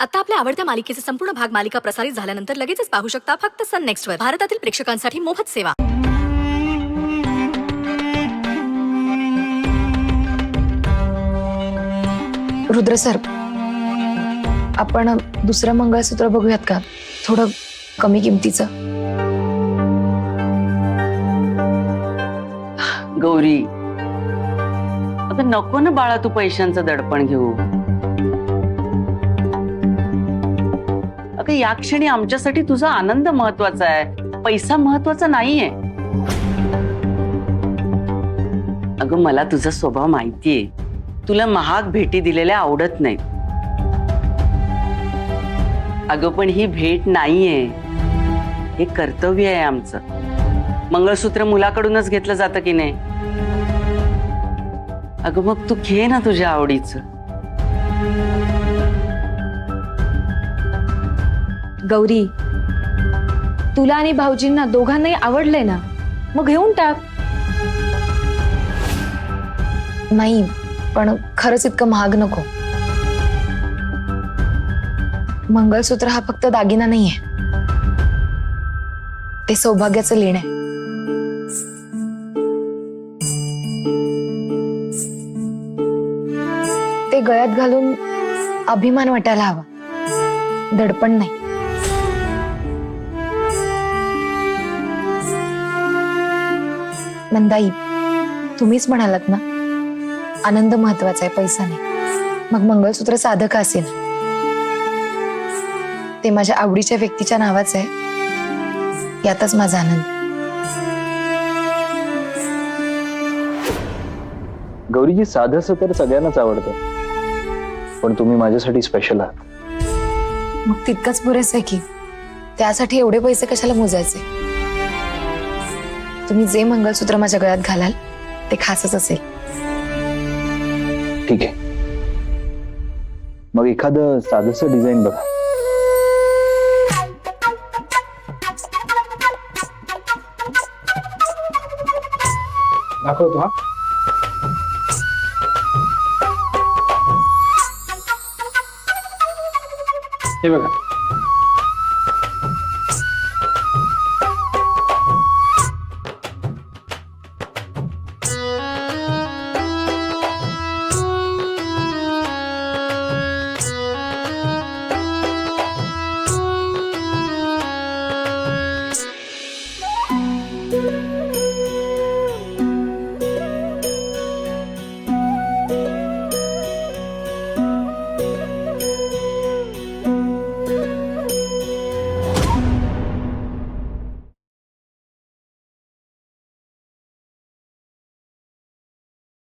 आता आपल्या आवडत्या मालिकेचे संपूर्ण भाग मालिका प्रसारित झाल्यानंतर लगेचच पाहू शकता फक्त सन नेक्स्ट वर. भारतातील प्रेक्षकांसाठी मोफत सेवा. रुद्र सर, आपण दुसरं मंगळसूत्र बघूयात का? थोडं कमी किमतीचं. गौरी, अगं नको ना बाळा, तू पैशांचं दडपण घेऊ. अगं या क्षणी आमच्यासाठी तुझा आनंद महत्वाचा आहे, पैसा महत्वाचा नाहीये. अगं मला तुझा स्वभाव माहितीये, तुला महाग भेटी दिलेल्या आवडत नाहीत. अगं पण ही भेट नाहीये, हे कर्तव्य आहे आमचं. मंगळसूत्र मुलाकडूनच घेतलं जातं की नाही? अगं मग तू घे ना तुझ्या आवडीचं. गौरी, तुला आणि भाऊजींना दोघांनाही आवडलंय ना, मग घेऊन टाक. नाही, पण खरंच इतकं महाग नको. मंगळसूत्र हा फक्त दागिना नाहीये, ते सौभाग्याचं लेण आहे. ते गळ्यात घालून अभिमान वाटायला हवा, दडपण नाही. नंदाई, तुम्हीच म्हणालात ना, आनंद महत्वाचा आहे, पैसा नाही. मग मंगळसूत्र साधं का असेल, ते माझ्या आवडीच्या व्यक्तीच्या नावाचं आहे, यातच माझा आनंद. गौरीजी, साधंसं तर सगळ्यांनाच आवडतं, पण तुम्ही माझ्यासाठी स्पेशल आहात. मग तितकंच पुरेसं आहे की त्यासाठी एवढे पैसे कशाला मोजायचे? तुम्ही जे मंगळसूत्र माझ्या गळ्यात घालाल ते खासच असेल. ठीक आहे, मग एखादं साधंसं डिझाईन बघा. दाखवतो. हा, हे बघा.